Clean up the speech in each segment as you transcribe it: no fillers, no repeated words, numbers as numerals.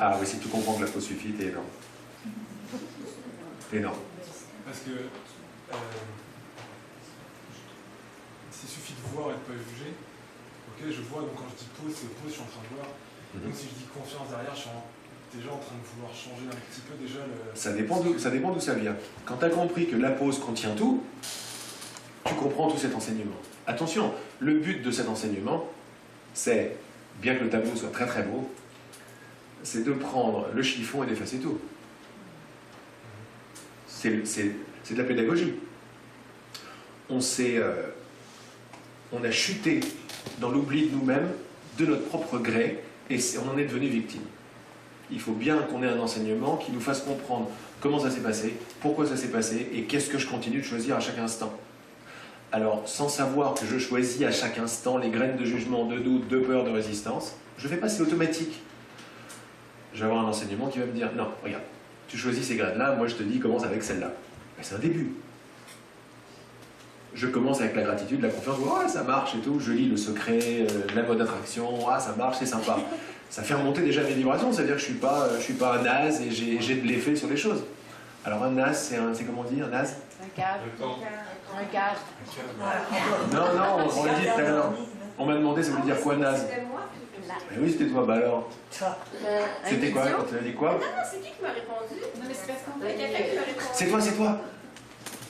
Ah oui, si tu comprends que la pause suffit, t'es énorme. T'es énorme. Parce que s'il suffit de voir et de ne pas juger, ok, je vois, donc quand je dis pause, c'est pause, je suis en train de voir. Donc si je dis confiance derrière, je suis déjà en train de vouloir changer un petit peu déjà le... Ça dépend d'où ça vient. Quand tu as compris que la pause contient tout, tu comprends tout cet enseignement. Attention, le but de cet enseignement, c'est, bien que le tableau soit très très beau, c'est de prendre le chiffon et d'effacer tout. C'est de la pédagogie. On a chuté dans l'oubli de nous-mêmes, de notre propre gré, et on en est devenu victime. Il faut bien qu'on ait un enseignement qui nous fasse comprendre comment ça s'est passé, pourquoi ça s'est passé, et qu'est-ce que je continue de choisir à chaque instant. Alors, sans savoir que je choisis à chaque instant les graines de jugement, de doute, de peur, de résistance, je fais pas, c'est automatique. Je vais avoir un enseignement qui va me dire, non, regarde, tu choisis ces graines-là, moi je te dis, commence avec celle-là. Ben, c'est un début. Je commence avec la gratitude, la confiance, oh, ça marche et tout, je lis le secret, la mode d'attraction, ah, ça marche, c'est sympa. Ça fait remonter déjà mes vibrations, c'est-à-dire que je suis pas un naze et j'ai de l'effet sur les choses. Alors un naze, c'est comment on dit, un naze? Un cadre. Un cadre. Non, on l'a dit tout à l'heure. On m'a demandé, ça voulait dire quoi, naze? Mais oui, c'était toi, bah alors. C'était quoi? Tu as dit quoi? Non, c'est qui m'a répondu? Non, mais c'est parce qu'on a quelqu'un qui m'a répondu. C'est toi.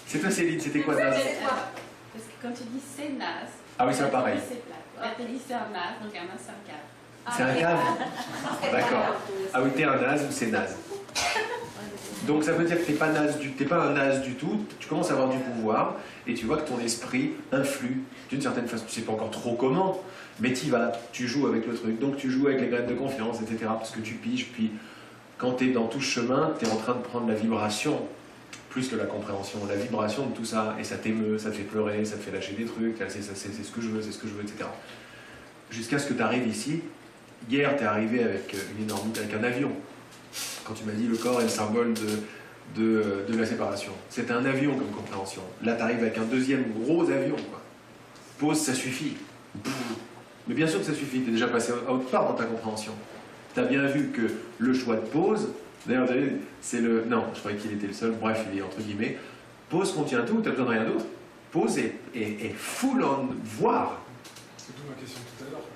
C'est toi, Céline, c'était quoi, naze? Parce que quand tu dis c'est naze, Ah oui, c'est pareil. c'est plat. Là, tu dis c'est un naze, donc un naze, c'est un cadre. C'est un cave? D'accord. Ah oui, t'es un naze ou c'est naze. Donc ça veut dire que t'es pas un naze du tout, tu commences à avoir du pouvoir et tu vois que ton esprit influe d'une certaine façon. Tu sais pas encore trop comment, mais tu vas, tu joues avec le truc. Donc tu joues avec les graines de confiance, etc. Parce que tu piges, puis quand tu es dans tout ce chemin, tu es en train de prendre la vibration, plus que la compréhension, la vibration de tout ça, et ça t'émeut, ça te fait pleurer, ça te fait lâcher des trucs, c'est ce que je veux, c'est ce que je veux, etc. Jusqu'à ce que tu arrives ici. Hier, tu es arrivé avec un avion. Quand tu m'as dit le corps est le symbole de la séparation. C'est un avion comme compréhension. Là, tu arrives avec un deuxième gros avion, quoi. Pause, ça suffit. Mais bien sûr que ça suffit, tu es déjà passé à autre part dans ta compréhension. Tu as bien vu que le choix de pause, d'ailleurs, c'est le... Non, je croyais qu'il était le seul, bref, il est entre guillemets. Pause contient tout, tu n'as besoin de rien d'autre. Pause est full on voir. C'est d'où ma question tout à l'heure.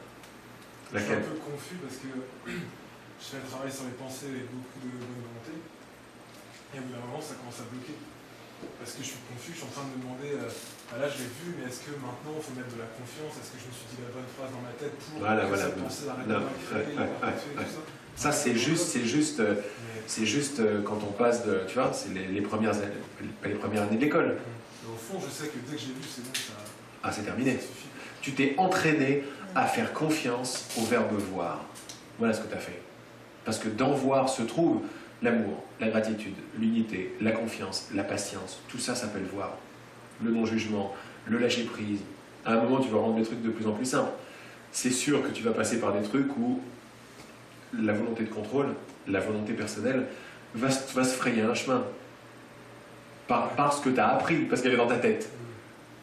Laquelle? Je suis un peu confus parce que je fais un travail sur les pensées avec beaucoup de bonne volonté. Et au bout d'un moment, ça commence à bloquer. Parce que je suis confus, je suis en train de me demander, là je l'ai vu, mais est-ce que maintenant il faut mettre de la confiance? Est-ce que je me suis dit la bonne phrase dans ma tête pour que cette pensée arrête de m'inquiéter, tout ça? Ça, c'est juste quand on passe de, tu vois, c'est les premières années de l'école. Au fond, je sais que dès que j'ai vu, c'est bon, ça... Ah, c'est terminé. Tu t'es entraîné à faire confiance au verbe voir. Voilà ce que tu as fait. Parce que dans voir se trouve l'amour, la gratitude, l'unité, la confiance, la patience. Tout ça s'appelle voir. Le non-jugement, le lâcher-prise. À un moment, tu vas rendre les trucs de plus en plus simples. C'est sûr que tu vas passer par des trucs où la volonté de contrôle, la volonté personnelle, va se frayer un chemin. Parce que tu as appris, parce qu'elle est dans ta tête.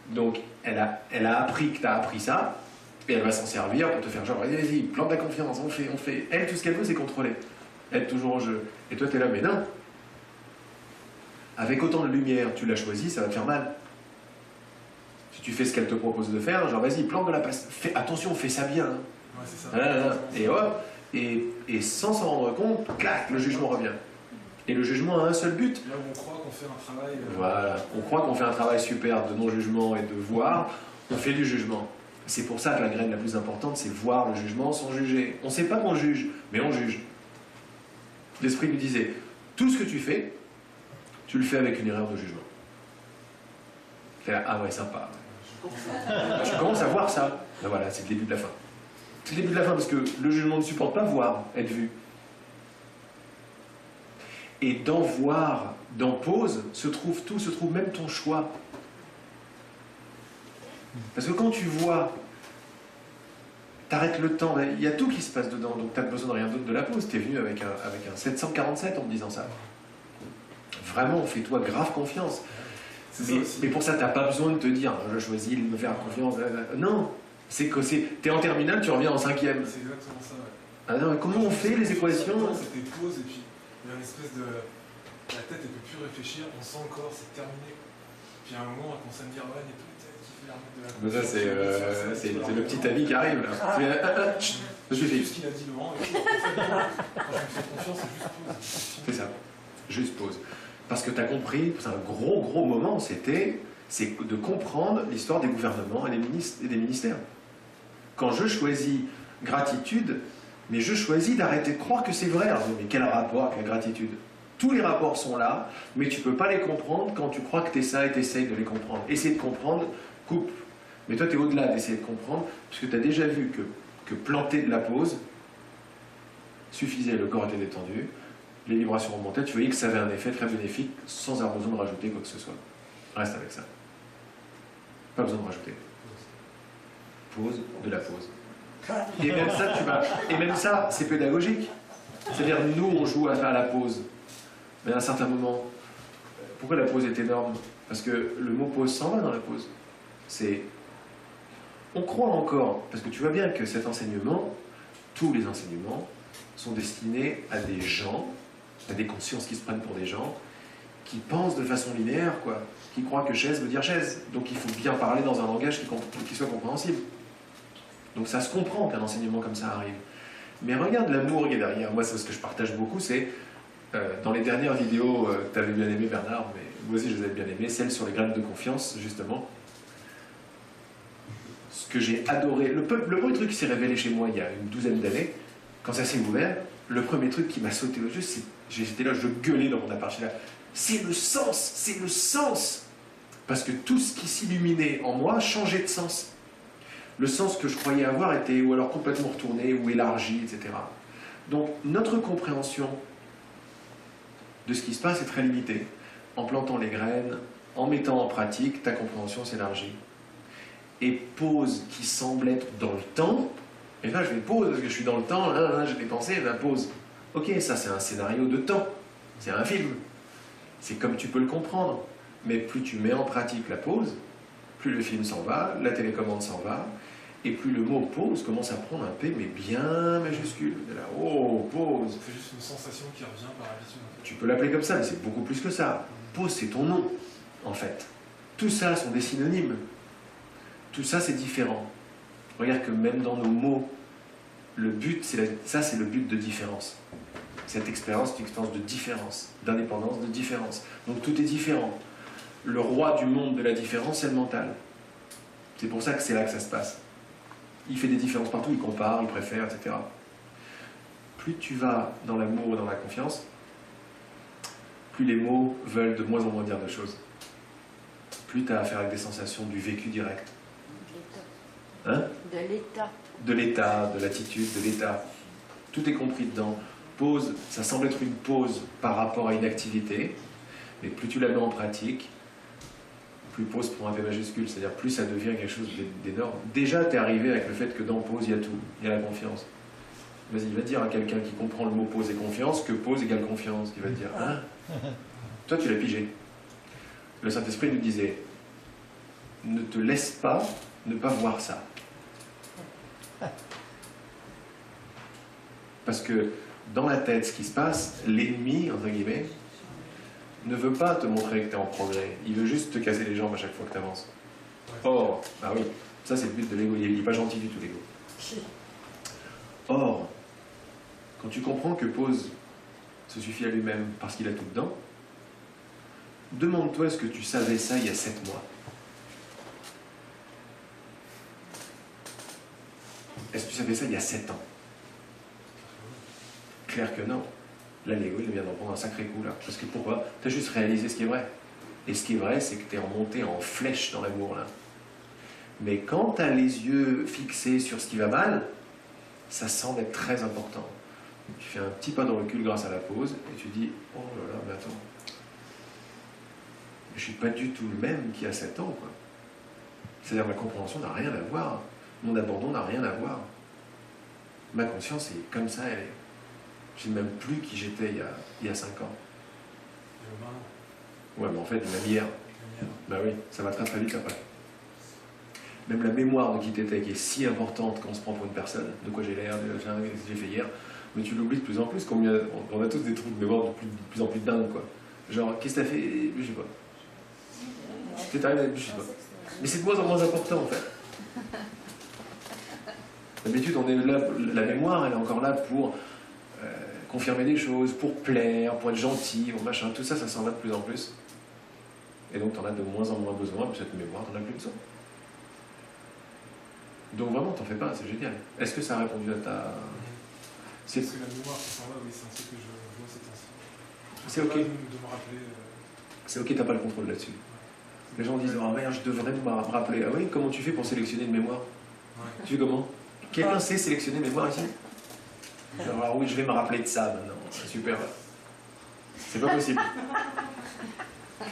Donc, elle a appris que tu as appris ça, et elle va s'en servir pour te faire genre, vas-y, plante ta confiance, on fait. Elle, tout ce qu'elle veut, c'est contrôler. Elle, toujours au jeu. Et toi, tu es là, mais non. Avec autant de lumière, tu l'as choisi, ça va te faire mal. Si tu fais ce qu'elle te propose de faire, genre, vas-y, plante de la passe. Attention, fais ça bien. Ouais, c'est ça. Et hop, et sans s'en rendre compte, clac, le jugement revient. Et le jugement a un seul but. Là où on croit qu'on fait un travail... Voilà, on croit qu'on fait un travail super de non-jugement et de voir, on fait du jugement. C'est pour ça que la graine la plus importante, c'est voir le jugement sans juger. On ne sait pas qu'on juge, mais on juge. L'esprit nous disait, tout ce que tu fais, tu le fais avec une erreur de jugement. Ah ouais, sympa. Tu commences à voir ça. Ben voilà, c'est le début de la fin. C'est le début de la fin parce que le jugement ne supporte pas voir, être vu. Et dans voir, dans pause, se trouve tout, se trouve même ton choix. Parce que quand tu vois, t'arrêtes le temps, il y a tout qui se passe dedans, donc tu n'as besoin de rien d'autre de la pause. Tu es venu avec un 747 en me disant ça. Vraiment, fais-toi grave confiance. Mais pour ça, tu n'as pas besoin de te dire, je choisis de me faire confiance. Non, c'est que tu es en terminale, tu reviens en 5e. C'est exactement ça, ouais. Ah non, mais comment on fait les équations? C'était pause et puis il y a une espèce de... La tête elle peut plus réfléchir, on sent le corps, c'est terminé. Puis à un moment, on commence à me dire, ouais, il y a plus de tête qui fait l'armée de la... Mais ça, c'est le petit ami qui arrive, là. Je C'est fais juste ce qu'il a dit Laurent, et puis, quand je me fais confiance, c'est juste pause. C'est ça, juste pause. Parce que tu as compris, c'est un gros moment, c'est de comprendre l'histoire des gouvernements et des ministères. Quand je choisis gratitude, mais je choisis d'arrêter de croire que c'est vrai. Alors, mais quel rapport avec la gratitude? Tous les rapports sont là, mais tu ne peux pas les comprendre quand tu crois que tu es ça et tu essayes de les comprendre. Essayer de comprendre, coupe. Mais toi, tu es au-delà d'essayer de comprendre, puisque tu as déjà vu que planter de la pause suffisait, le corps était détendu, les vibrations remontaient, tu voyais que ça avait un effet très bénéfique sans avoir besoin de rajouter quoi que ce soit. Reste avec ça. Pas besoin de rajouter. Pause, de la pause. Et même ça, et même ça, c'est pédagogique. C'est-à-dire, nous, on joue à faire la pause. Mais à un certain moment, pourquoi la pause est énorme? Parce que le mot pause s'en va dans la pause. On croit encore, parce que tu vois bien que cet enseignement, tous les enseignements, sont destinés à des gens, à des consciences qui se prennent pour des gens, qui pensent de façon linéaire, quoi, qui croient que chaise veut dire chaise. Donc il faut bien parler dans un langage qui soit compréhensible. Donc ça se comprend qu'un enseignement comme ça arrive. Mais regarde l'amour qu'il y a derrière. Moi, c'est ce que je partage beaucoup, c'est dans les dernières vidéos que tu avais bien aimé, Bernard, mais moi aussi je les avais bien aimées, celles sur les graines de confiance, justement. Ce que j'ai adoré, le premier truc qui s'est révélé chez moi il y a une douzaine d'années, quand ça s'est ouvert, le premier truc qui m'a sauté aux yeux, j'étais là, je gueulais dans mon appart, là, c'est le sens. Parce que tout ce qui s'illuminait en moi changeait de sens. Le sens que je croyais avoir était ou alors complètement retourné, ou élargi, etc. Donc notre compréhension de ce qui se passe est très limitée. En plantant les graines, en mettant en pratique, ta compréhension s'élargit. Et pause qui semble être dans le temps, et là je vais pause parce que je suis dans le temps, là j'ai des pensées, la pause. Ok, ça c'est un scénario de temps, c'est un film. C'est comme tu peux le comprendre. Mais plus tu mets en pratique la pause, plus le film s'en va, la télécommande s'en va, et plus le mot pause commence à prendre un P, mais bien majuscule. De là, oh, pause. C'est juste une sensation qui revient par habitude. Tu peux l'appeler comme ça, mais c'est beaucoup plus que ça. Pause, c'est ton nom, en fait. Tout ça sont des synonymes. Tout ça, c'est différent. Regarde que même dans nos mots, le but, c'est le but de différence. Cette expérience est une expérience de différence, d'indépendance, de différence. Donc tout est différent. Le roi du monde de la différence, c'est le mental. C'est pour ça que c'est là que ça se passe. Il fait des différences partout, il compare, il préfère, etc. Plus tu vas dans l'amour et dans la confiance, plus les mots veulent de moins en moins dire de choses. Plus tu as affaire avec des sensations du vécu direct. Hein? De l'état. De l'état, de l'attitude, de l'état. Tout est compris dedans. Pause, ça semble être une pause par rapport à une activité, mais plus tu la mets en pratique, plus pause prend un P majuscule, c'est-à-dire plus ça devient quelque chose d'énorme. Déjà, tu es arrivé avec le fait que dans pause, il y a tout, il y a la confiance. Vas-y, va dire à quelqu'un qui comprend le mot pause et confiance que pause égale confiance. Il va te dire, hein? Toi, tu l'as pigé. Le Saint-Esprit nous disait, ne te laisse pas ne pas voir ça. Parce que dans la tête, ce qui se passe, l'ennemi, entre guillemets, ne veut pas te montrer que tu es en progrès. Il veut juste te casser les jambes à chaque fois que tu avances. Or, ah oui, ça c'est le but de l'ego. Il n'est pas gentil du tout, l'ego. Or, quand tu comprends que pause se suffit à lui-même parce qu'il a tout dedans, demande-toi est-ce que tu savais ça il y a 7 mois? Est-ce que tu savais ça il y a 7 ans? Clair que non. Là, l'ego, il vient d'en prendre un sacré coup, là. Parce que pourquoi? Tu as juste réalisé ce qui est vrai. Et ce qui est vrai, c'est que tu es remonté en flèche dans l'amour, là. Mais quand tu as les yeux fixés sur ce qui va mal, ça semble être très important. Tu fais un petit pas de recul grâce à la pause, et tu dis, oh là là, mais attends. Je ne suis pas du tout le même qu'il y a 7 ans, quoi. C'est-à-dire, ma compréhension n'a rien à voir. Mon abandon n'a rien à voir. Ma conscience est comme ça, elle est. Je ne sais même plus qui j'étais il y a 5 ans. Ouais, mais en fait, même hier. Bah oui, ça va très très vite après. même la mémoire de qui t'étais, qui est si importante quand on se prend pour une personne, de quoi j'ai l'air, de ce que j'ai fait hier, mais tu l'oublies de plus en plus, combien, on a tous des trous de mémoire de plus en plus dingues, quoi. Genre, qu'est-ce que t'as fait? Je sais pas. T'es arrivé, je sais pas. Mais c'est de moins en moins important, en fait. D'habitude, on est là, la mémoire, elle est encore là pour confirmer des choses, pour plaire, pour être gentil, pour machin. Tout ça, ça s'en va de plus en plus. Et donc, t'en as de moins en moins besoin, puis cette mémoire, t'en as plus besoin. Donc vraiment, t'en fais pas, c'est génial. Est-ce que ça a répondu à ta... Parce que la mémoire qui s'en va, oui, c'est un truc que je vois ces temps-ci. C'est ok. De me rappeler... C'est ok, t'as pas le contrôle là-dessus. Les gens disent, oh merde, je devrais me rappeler. Ah oui, comment tu fais pour sélectionner une mémoire? Tu fais comment? Quelqu'un sait sélectionner une mémoire ici? Alors oui, je vais me rappeler de ça maintenant. C'est super. C'est pas possible.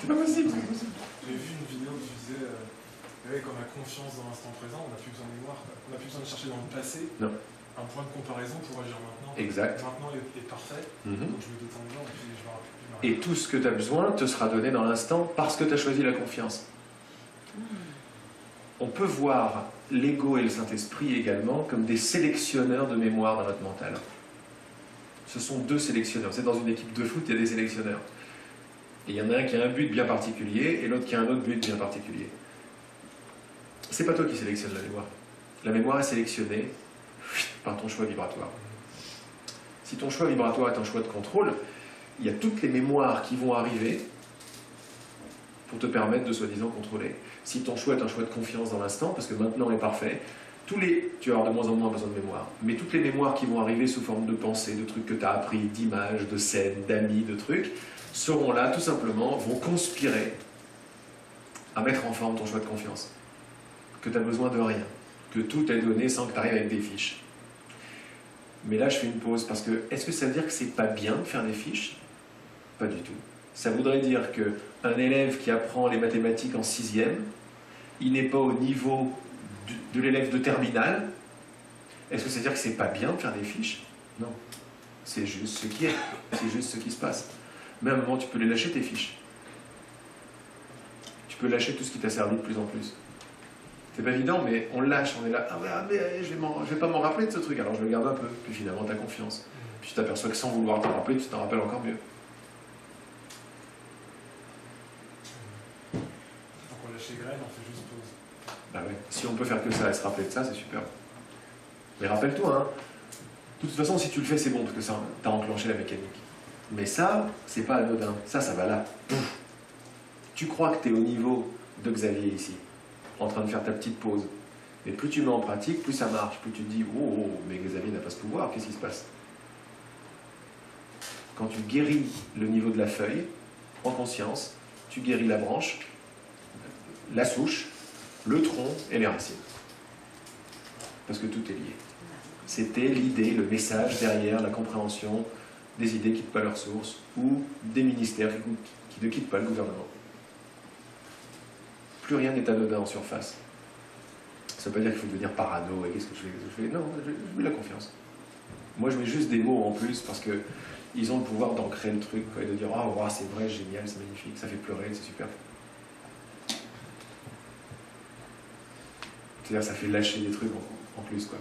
C'est pas possible. J'ai vu une vidéo où tu disais, quand on a confiance dans l'instant présent, on n'a plus besoin de mémoire. On n'a plus besoin de chercher dans le passé. Non. Un point de comparaison pour agir maintenant. Exact. Maintenant est parfait. Donc je me détends bien et puis je me rappelle. Et tout ce que tu as besoin te sera donné dans l'instant parce que tu as choisi la confiance. On peut voir l'ego et le Saint-Esprit également comme des sélectionneurs de mémoire dans notre mental. Ce sont deux sélectionneurs. C'est dans une équipe de foot, il y a des sélectionneurs. Et il y en a un qui a un but bien particulier et l'autre qui a un autre but bien particulier. C'est pas toi qui sélectionne la mémoire. La mémoire est sélectionnée par ton choix vibratoire. Si ton choix vibratoire est un choix de contrôle, il y a toutes les mémoires qui vont arriver pour te permettre de soi-disant contrôler. Si ton choix est un choix de confiance dans l'instant, parce que maintenant est parfait, tu vas avoir de moins en moins besoin de mémoire, mais toutes les mémoires qui vont arriver sous forme de pensées, de trucs que tu as appris, d'images, de scènes, d'amis, de trucs, seront là tout simplement, vont conspirer à mettre en forme ton choix de confiance. Que tu n'as besoin de rien, que tout est donné sans que tu arrives avec des fiches. Mais là, je fais une pause parce que, est-ce que ça veut dire que c'est pas bien de faire des fiches? Pas du tout. Ça voudrait dire qu'un élève qui apprend les mathématiques en 6e, il n'est pas au niveau de l'élève de terminale. Est-ce que ça veut dire que c'est pas bien de faire des fiches? Non. C'est juste ce qui est. C'est juste ce qui se passe. Mais à un moment, tu peux les lâcher, tes fiches. Tu peux lâcher tout ce qui t'a servi de plus en plus. C'est pas évident, mais on lâche, on est là, mais je vais pas m'en rappeler de ce truc, alors je le garde un peu. Puis finalement, t'as confiance. Puis tu t'aperçois que sans vouloir t'en rappeler, tu t'en rappelles encore mieux. Donc on lâche les graines, on fait juste pause. Bah ouais. Si on peut faire que ça et se rappeler de ça, c'est super. Mais rappelle-toi, hein, de toute façon, si tu le fais, c'est bon, parce que ça, t'as enclenché la mécanique. Mais ça, c'est pas anodin. Ça va là. Pouf. Tu crois que t'es au niveau de Xavier ici, en train de faire ta petite pause. Mais plus tu mets en pratique, plus ça marche. Plus tu te dis, oh, mais Xavier n'a pas ce pouvoir, qu'est-ce qui se passe? Quand tu guéris le niveau de la feuille, en conscience, tu guéris la branche, la souche, le tronc et les racines. Parce que tout est lié. C'était l'idée, le message derrière la compréhension des idées qui ne quittent pas leur source ou des ministères qui ne quittent pas le gouvernement. Plus rien n'est anodin en surface. Ça ne veut pas dire qu'il faut devenir parano et qu'est-ce que je fais? Non, je mets la confiance. Moi, je mets juste des mots en plus parce qu'ils ont le pouvoir d'ancrer le truc quoi, et de dire « Ah, oh, c'est vrai, génial, c'est magnifique, ça fait pleurer, c'est super. » C'est-à-dire ça fait lâcher des trucs en plus, quoi.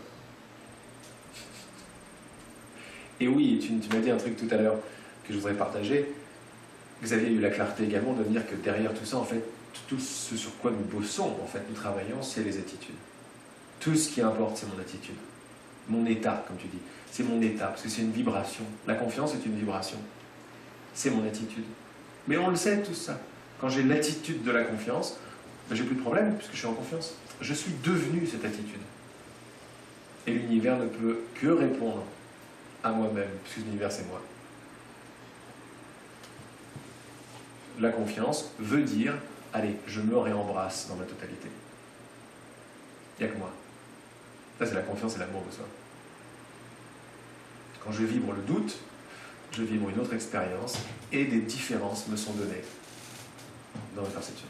Et oui, tu m'as dit un truc tout à l'heure que je voudrais partager. Xavier a eu la clarté également de dire que derrière tout ça, en fait, tout ce sur quoi nous bossons, en fait, nous travaillons, c'est les attitudes. Tout ce qui importe, c'est mon attitude. Mon état, comme tu dis. C'est mon état, parce que c'est une vibration. La confiance est une vibration. C'est mon attitude. Mais on le sait, tout ça. Quand j'ai l'attitude de la confiance, ben, j'ai plus de problème, puisque je suis en confiance. Je suis devenu cette attitude. Et l'univers ne peut que répondre à moi-même, puisque l'univers, c'est moi. La confiance veut dire, allez, je me réembrasse dans ma totalité. Il n'y a que moi. Ça, c'est la confiance et l'amour de soi. Quand je vibre le doute, je vibre une autre expérience et des différences me sont données dans ma perception.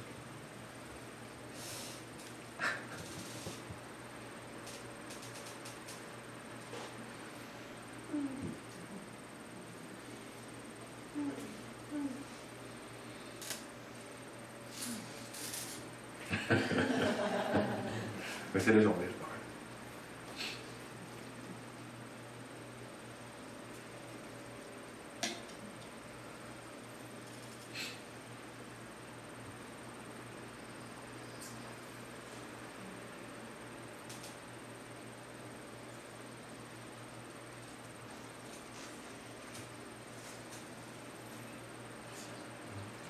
Mais c'est légendaire, pareil.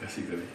Merci Xavier.